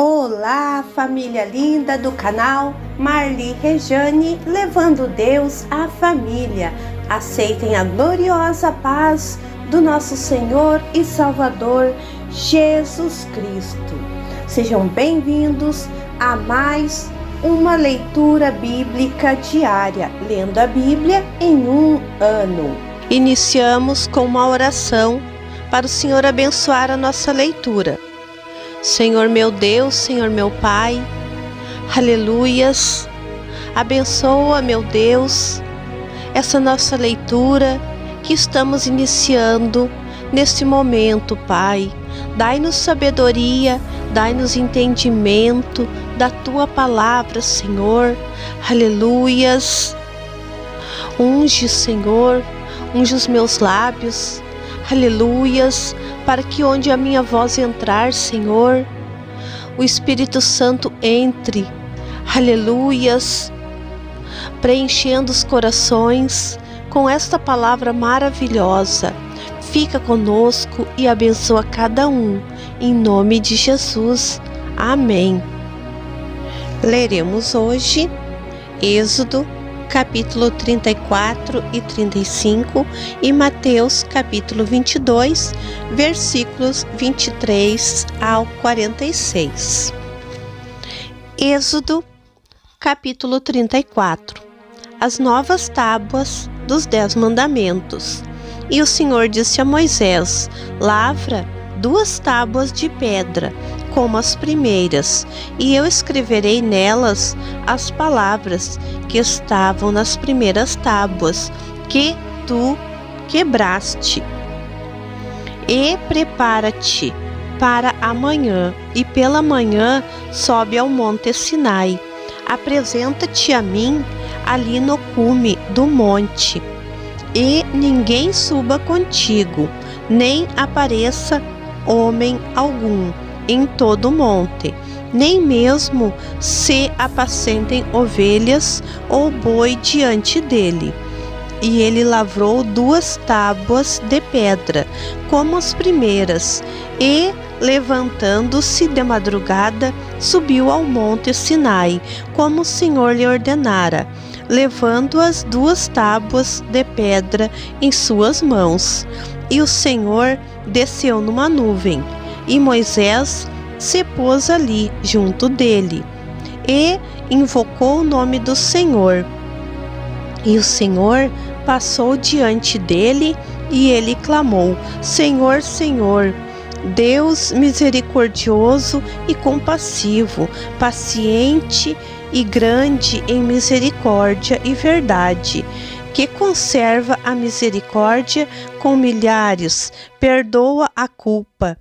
Olá, família linda do canal Marli Rejane, levando Deus à família. Aceitem a gloriosa paz do nosso Senhor e Salvador Jesus Cristo. Sejam bem-vindos a mais uma leitura bíblica diária, lendo a Bíblia em um ano. Iniciamos com uma oração para o Senhor abençoar a nossa leitura. Senhor meu Deus, Senhor meu Pai, aleluias, abençoa, meu Deus, essa nossa leitura que estamos iniciando neste momento, Pai. Dai-nos sabedoria, dai-nos entendimento da Tua palavra, Senhor, aleluias. Unge, Senhor, unge os meus lábios, aleluias, para que onde a minha voz entrar, Senhor, o Espírito Santo entre, aleluias, preenchendo os corações com esta palavra maravilhosa. Fica conosco e abençoa cada um, em nome de Jesus, amém. Leremos hoje Êxodo capítulo 34 e 35 e Mateus capítulo 22, versículos 23 ao 46. Êxodo capítulo 34. As novas tábuas dos 10 mandamentos. E o Senhor disse a Moisés: lavra 2 tábuas de pedra, como as primeiras, e eu escreverei nelas as palavras que estavam nas primeiras tábuas, que tu quebraste. E prepara-te para amanhã, e pela manhã sobe ao monte Sinai. Apresenta-te a mim ali no cume do monte, e ninguém suba contigo, nem apareça homem algum em todo o monte, nem mesmo se apacentem ovelhas ou boi diante dele. E ele lavrou 2 tábuas de pedra, como as primeiras, e, levantando-se de madrugada, subiu ao monte Sinai, como o Senhor lhe ordenara, levando as 2 tábuas de pedra em suas mãos. E o Senhor desceu numa nuvem, e Moisés se pôs ali junto dele, e invocou o nome do Senhor. E o Senhor passou diante dele, e ele clamou: Senhor, Senhor, Deus misericordioso e compassivo, paciente e grande em misericórdia e verdade, que conserva a misericórdia com milhares, perdoa a culpa,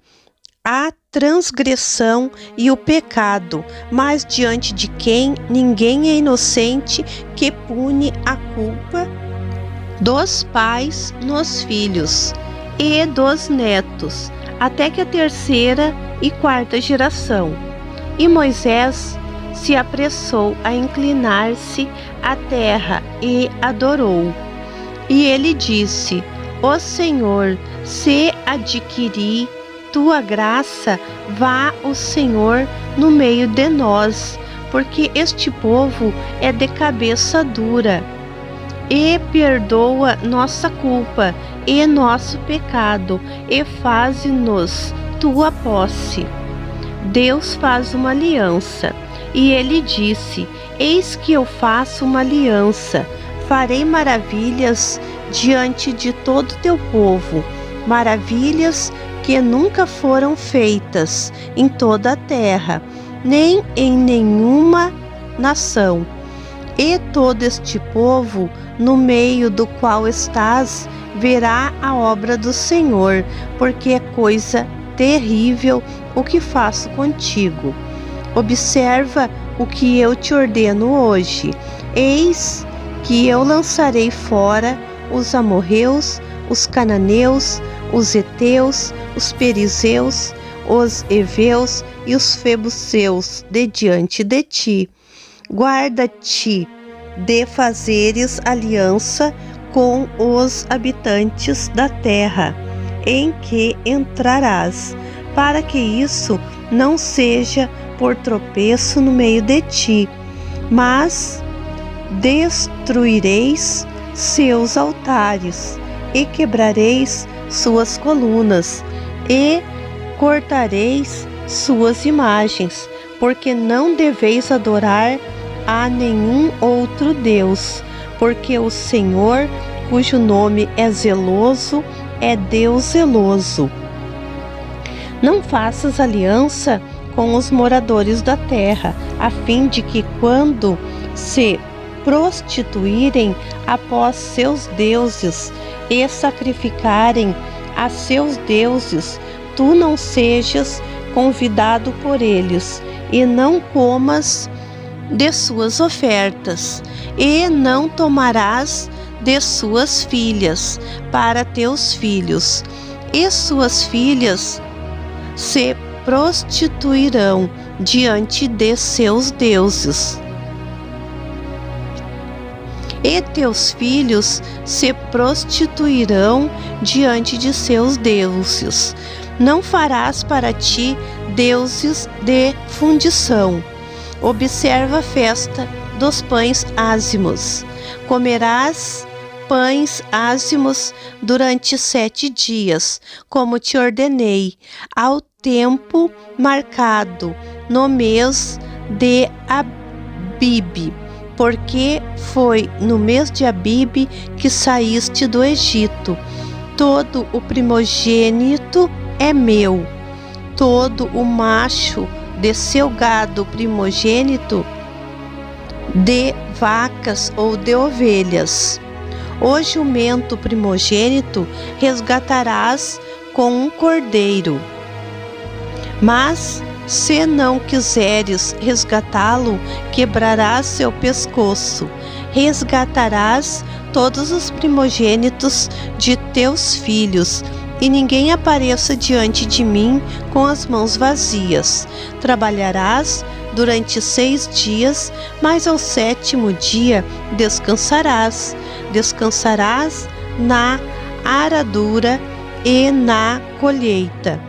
a transgressão e o pecado, mas diante de quem ninguém é inocente, que pune a culpa dos pais nos filhos e dos netos, até que a 3ª e 4ª geração. E Moisés se apressou a inclinar-se à terra e adorou. E ele disse: Ó Senhor, se adquirir tua graça, vá o Senhor no meio de nós, porque este povo é de cabeça dura, e perdoa nossa culpa e nosso pecado, e faze-nos tua posse. Deus faz uma aliança, e ele disse: Eis que eu faço uma aliança, farei maravilhas diante de todo teu povo, maravilhas que nunca foram feitas em toda a terra, nem em nenhuma nação. E todo este povo, no meio do qual estás, verá a obra do Senhor, porque é coisa terrível o que faço contigo. Observa o que eu te ordeno hoje. Eis que eu lançarei fora os amorreus, os cananeus, os heteus, os perizeus, os heveus e os febuseus de diante de ti. Guarda-te de fazeres aliança com os habitantes da terra, em que entrarás, para que isso não seja por tropeço no meio de ti, mas destruireis seus altares, e quebrareis suas colunas, e cortareis suas imagens, porque não deveis adorar a nenhum outro Deus, porque o Senhor, cujo nome é zeloso, é Deus zeloso. Não faças aliança com os moradores da terra, a fim de que, quando se prostituírem após seus deuses e sacrificarem a seus deuses, tu não sejas convidado por eles, e não comas de suas ofertas, e não tomarás de suas filhas para teus filhos, e suas filhas se prostituirão diante de seus deuses, e teus filhos se prostituirão diante de seus deuses. Não farás para ti deuses de fundição. Observa a festa dos pães ázimos. Comerás pães ázimos durante 7 dias, como te ordenei, ao tempo marcado, no mês de Abibe, porque foi no mês de Abibe que saíste do Egito. Todo o primogênito é meu, todo o macho de seu gado primogênito, de vacas ou de ovelhas. O jumento primogênito resgatarás com um cordeiro. Mas, se não quiseres resgatá-lo, quebrarás seu pescoço. Resgatarás todos os primogênitos de teus filhos, e ninguém apareça diante de mim com as mãos vazias. Trabalharás durante 6 dias, mas ao 7º dia descansarás. Descansarás na aradura e na colheita.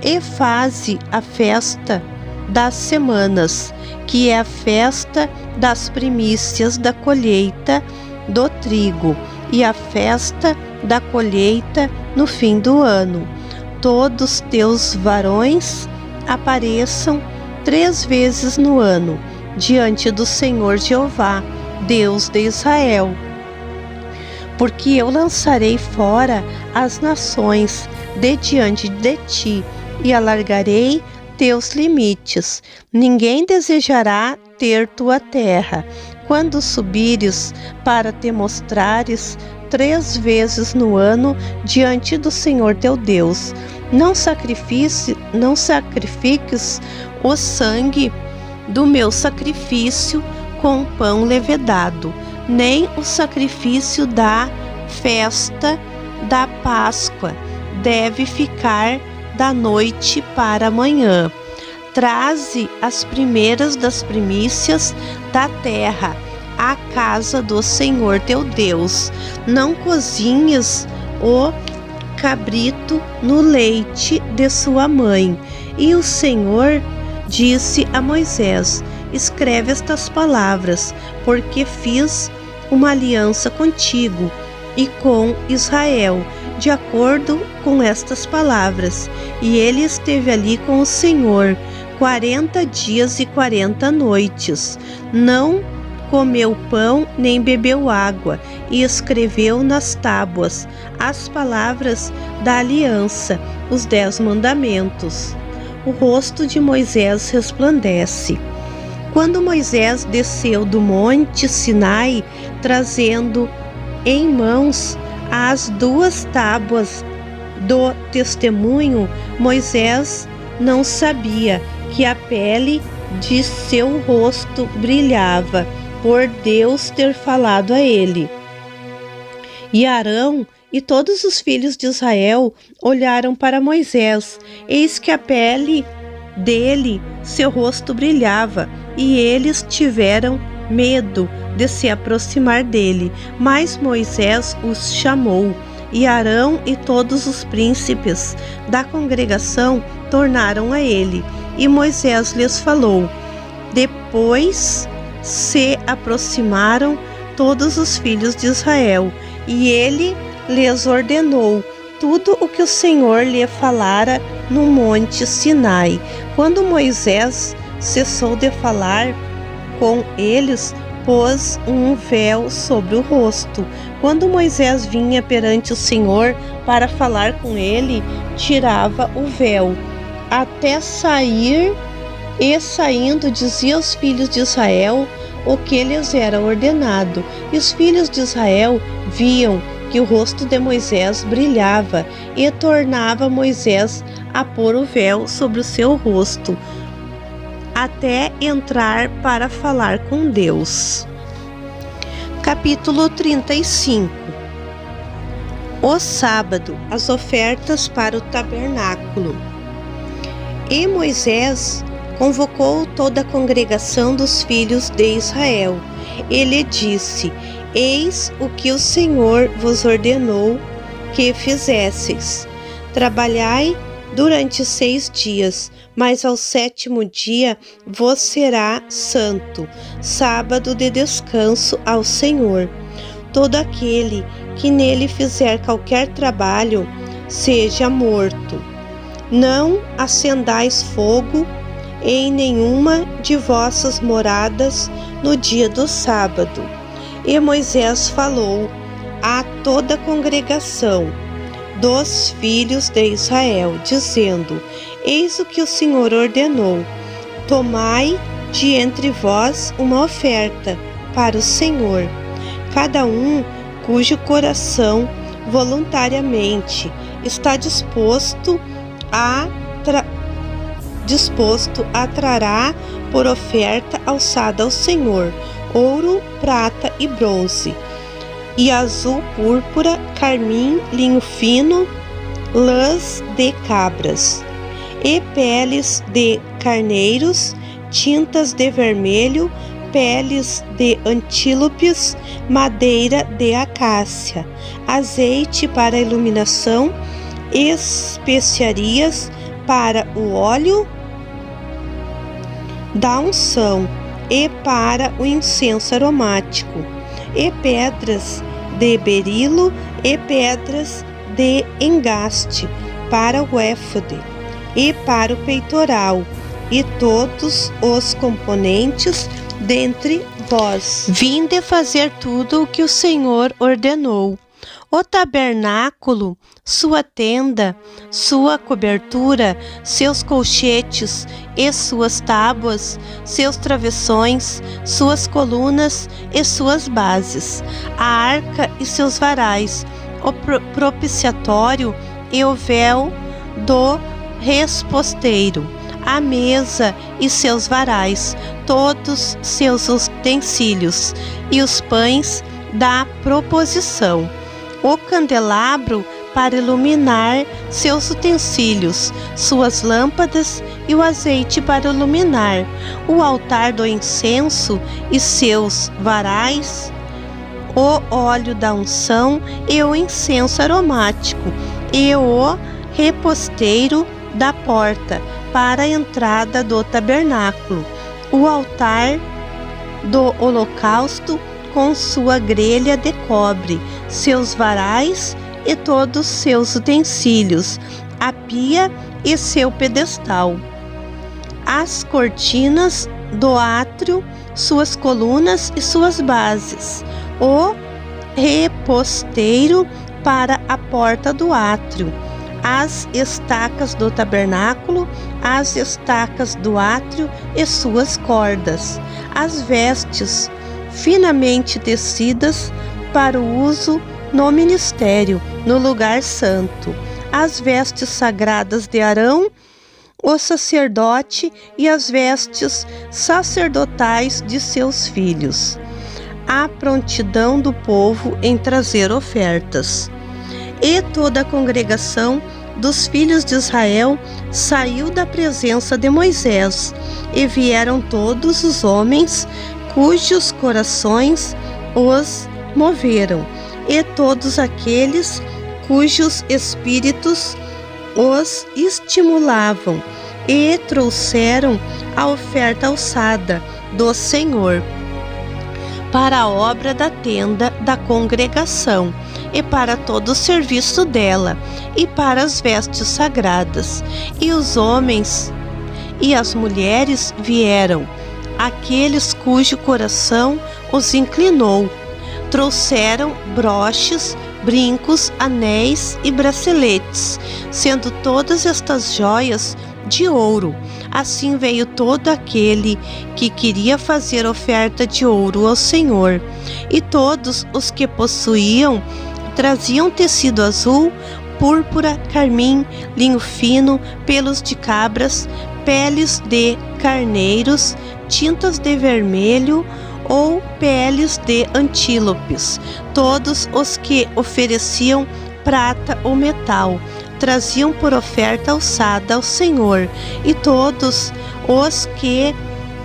E faze a festa das semanas, que é a festa das primícias da colheita do trigo, e a festa da colheita no fim do ano. Todos teus varões apareçam 3 vezes no ano, diante do Senhor Jeová, Deus de Israel. Porque eu lançarei fora as nações de diante de ti, e alargarei teus limites. Ninguém desejará ter tua terra. Quando subires para te mostrares 3 vezes no ano diante do Senhor teu Deus, não sacrifiques o sangue do meu sacrifício com pão levedado, nem o sacrifício da festa da Páscoa deve ficar da noite para a manhã. Traze as primeiras das primícias da terra à casa do Senhor teu Deus. Não cozinhes o cabrito no leite de sua mãe. E o Senhor disse a Moisés: escreve estas palavras, porque fiz uma aliança contigo e com Israel, de acordo com estas palavras. E ele esteve ali com o Senhor 40 dias e 40 noites. Não comeu pão nem bebeu água, e escreveu nas tábuas as palavras da aliança, os 10 mandamentos. O rosto de Moisés resplandece. Quando Moisés desceu do monte Sinai, trazendo em mãos as 2 tábuas do testemunho, Moisés não sabia que a pele de seu rosto brilhava, por Deus ter falado a ele. E Arão e todos os filhos de Israel olharam para Moisés. Eis que a pele dele, seu rosto brilhava, e eles tiveram medo de se aproximar dele. Mas Moisés os chamou, e Arão e todos os príncipes da congregação tornaram a ele. e Moisés lhes falou. Depois se aproximaram todos os filhos de Israel, e ele lhes ordenou tudo o que o Senhor lhe falara no monte Sinai. Quando Moisés cessou de falar com eles, pôs um véu sobre o rosto. Quando Moisés vinha perante o Senhor para falar com ele, tirava o véu, até sair, e saindo dizia aos filhos de Israel o que lhes era ordenado. E os filhos de Israel viam que o rosto de Moisés brilhava, e tornava Moisés a pôr o véu sobre o seu rosto, até entrar para falar com Deus. Capítulo 35. O sábado, as ofertas para o tabernáculo. E Moisés convocou toda a congregação dos filhos de Israel. Ele disse: Eis o que o Senhor vos ordenou que fizesseis. Trabalhai durante 6 dias, mas ao 7º dia vos será santo, sábado de descanso ao Senhor. Todo aquele que nele fizer qualquer trabalho, seja morto. Não acendais fogo em nenhuma de vossas moradas no dia do sábado. E Moisés falou a toda a congregação dos filhos de Israel, dizendo: Eis o que o Senhor ordenou: tomai de entre vós uma oferta para o Senhor, cada um cujo coração voluntariamente está disposto trará por oferta alçada ao Senhor ouro, prata e bronze, e azul, púrpura, carmim, linho fino, lãs de cabras, e peles de carneiros, tintas de vermelho, peles de antílopes, madeira de acácia, azeite para a iluminação, especiarias para o óleo da unção e para o incenso aromático, e pedras de berilo e pedras de engaste para o éfode e para o peitoral, e todos os componentes dentre vós. Vinde fazer tudo o que o Senhor ordenou. O tabernáculo, sua tenda, sua cobertura, seus colchetes e suas tábuas, seus travessões, suas colunas e suas bases, a arca e seus varais, o propiciatório e o véu do resposteiro, a mesa e seus varais, todos seus utensílios, e os pães da proposição, o candelabro para iluminar seus utensílios, suas lâmpadas e o azeite para iluminar, o altar do incenso e seus varais, o óleo da unção e o incenso aromático, e o reposteiro da porta para a entrada do tabernáculo, o altar do holocausto com sua grelha de cobre, seus varais e todos seus utensílios, a pia e seu pedestal, as cortinas do átrio, suas colunas e suas bases, o reposteiro para a porta do átrio, as estacas do tabernáculo, as estacas do átrio e suas cordas, as vestes finamente tecidas para o uso no ministério, no lugar santo, as vestes sagradas de Arão, o sacerdote, e as vestes sacerdotais de seus filhos, a prontidão do povo em trazer ofertas. E toda a congregação dos filhos de Israel saiu da presença de Moisés, e vieram todos os homens cujos corações os moveram, e todos aqueles cujos espíritos os estimulavam, e trouxeram a oferta alçada do Senhor para a obra da tenda da congregação e para todo o serviço dela e para as vestes sagradas. E os homens e as mulheres vieram, aqueles cujo coração os inclinou. Trouxeram broches, brincos, anéis e braceletes, sendo todas estas joias de ouro. Assim veio todo aquele que queria fazer oferta de ouro ao Senhor. E todos os que possuíam traziam tecido azul, púrpura, carmim, linho fino, pelos de cabras, peles de carneiros, tintas de vermelho ou peles de antílopes. Todos os que ofereciam prata ou metal traziam por oferta alçada ao Senhor, e todos os que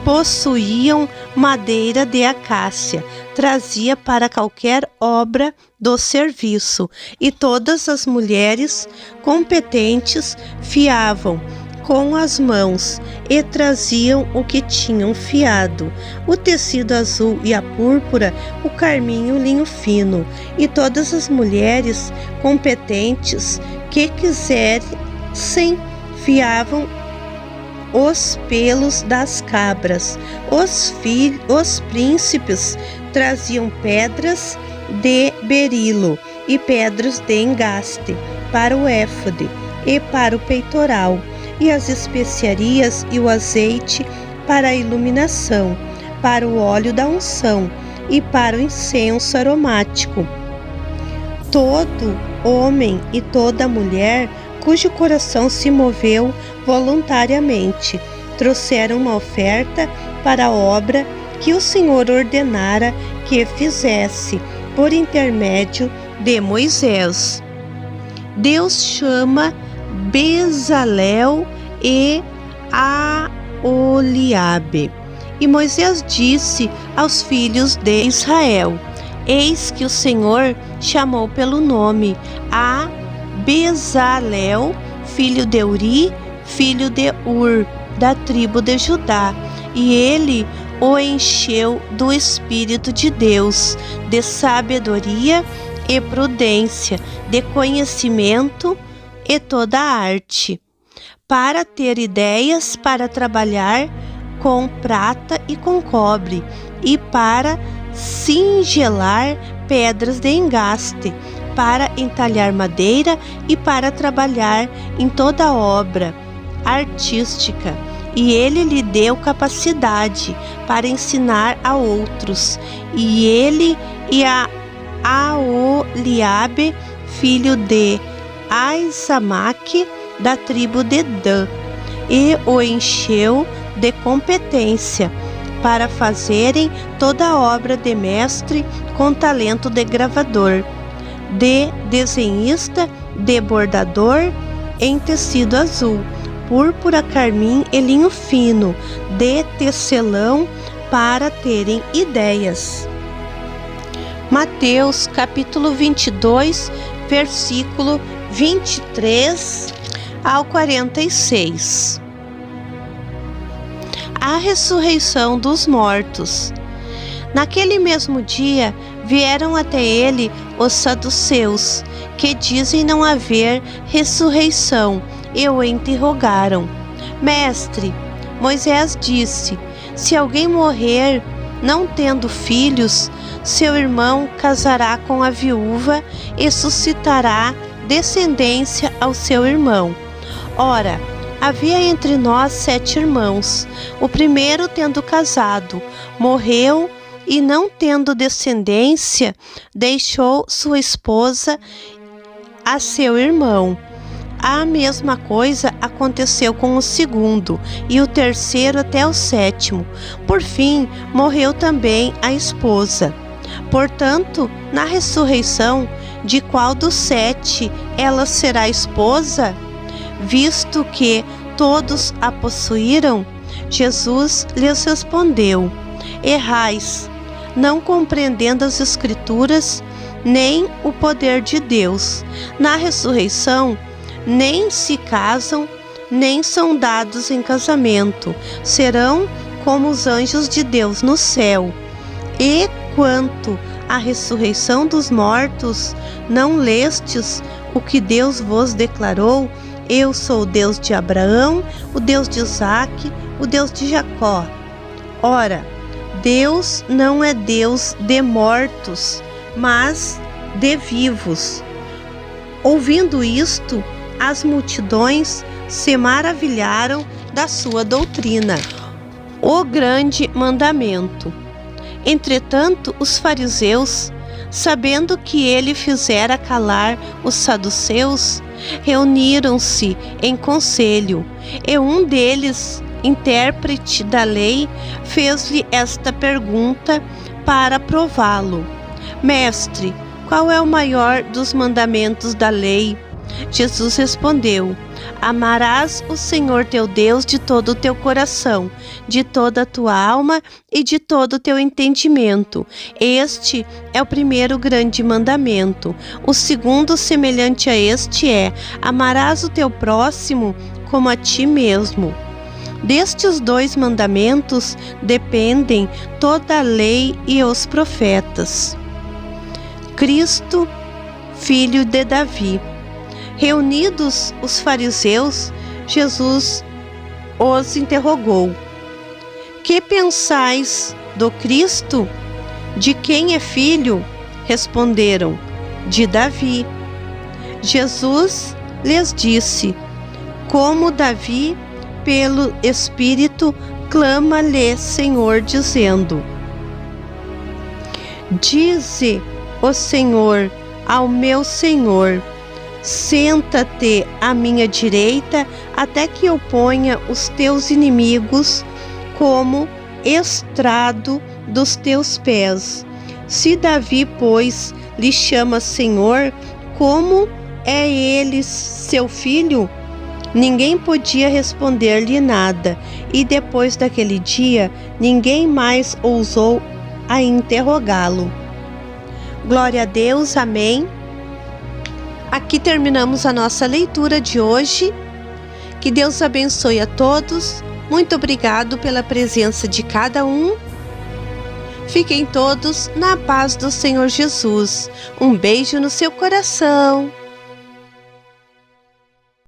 possuíam madeira de acácia trazia para qualquer obra do serviço, e todas as mulheres competentes fiavam com as mãos e traziam o que tinham fiado, o tecido azul e a púrpura, o carmim e o linho fino. E todas as mulheres competentes que quisessem fiavam os pelos das cabras. Os príncipes traziam pedras de berilo e pedras de engaste para o éfode e para o peitoral, e as especiarias e o azeite para a iluminação, para o óleo da unção e para o incenso aromático. Todo homem e toda mulher cujo coração se moveu voluntariamente trouxeram uma oferta para a obra que o Senhor ordenara que fizesse por intermédio de Moisés. Deus chama Bezalel e Aholiabe. E Moisés disse aos filhos de Israel: Eis que o Senhor chamou pelo nome a Bezalel, filho de Uri, filho de Ur, da tribo de Judá, e ele o encheu do Espírito de Deus, de sabedoria e prudência, de conhecimento e toda a arte, para ter ideias para trabalhar com prata e com cobre, e para cingelar pedras de engaste, para entalhar madeira e para trabalhar em toda obra artística. E ele lhe deu capacidade para ensinar a outros. E ele e a Aholiabe, filho de Aizamaque, da tribo de Dan, e o encheu de competência para fazerem toda a obra de mestre com talento de gravador, de desenhista, de bordador em tecido azul, púrpura, carmim e linho fino, de tecelão, para terem ideias. Mateus capítulo 22, versículo 23 ao 46. A ressurreição dos mortos. Naquele mesmo dia vieram até ele os saduceus, que dizem não haver ressurreição, e o interrogaram: Mestre, Moisés disse: se alguém morrer não tendo filhos, seu irmão casará com a viúva e suscitará descendência ao seu irmão. Ora, havia entre nós 7 irmãos. O primeiro, tendo casado, morreu e, não tendo descendência, deixou sua esposa a seu irmão. A mesma coisa aconteceu com o segundo, e o terceiro até o 7º. Por fim, morreu também a esposa. Portanto, na ressurreição, de qual dos 7 ela será esposa? Visto que todos a possuíram? Jesus lhes respondeu: Errais, não compreendendo as Escrituras, nem o poder de Deus. Na ressurreição, nem se casam, nem são dados em casamento, serão como os anjos de Deus no céu. E quanto à ressurreição dos mortos, não lestes o que Deus vos declarou? Eu sou o Deus de Abraão, o Deus de Isaque, o Deus de Jacó. Ora, Deus não é Deus de mortos, mas de vivos. Ouvindo isto, as multidões se maravilharam da sua doutrina. O grande mandamento. Entretanto, os fariseus, sabendo que ele fizera calar os saduceus, reuniram-se em conselho, e um deles, intérprete da lei, fez-lhe esta pergunta para prová-lo: Mestre, qual é o maior dos mandamentos da lei? Jesus respondeu: Amarás o Senhor teu Deus de todo o teu coração, de toda a tua alma e de todo o teu entendimento. Este é o primeiro grande mandamento. O segundo, semelhante a este, é: amarás o teu próximo como a ti mesmo. Destes 2 mandamentos dependem toda a lei e os profetas. Cristo, filho de Davi. Reunidos os fariseus, Jesus os interrogou: Que pensais do Cristo? De quem é filho? Responderam: de Davi. Jesus lhes disse: Como Davi, pelo Espírito, clama-lhe Senhor, dizendo: Dize o Senhor ao meu Senhor: Senta-te à minha direita, até que eu ponha os teus inimigos como estrado dos teus pés. Se Davi, pois, lhe chama Senhor, como é ele seu filho? Ninguém podia responder-lhe nada, e depois daquele dia, ninguém mais ousou a interrogá-lo. Glória a Deus, amém. Aqui terminamos a nossa leitura de hoje. Que Deus abençoe a todos. Muito obrigado pela presença de cada um. Fiquem todos na paz do Senhor Jesus. Um beijo no seu coração.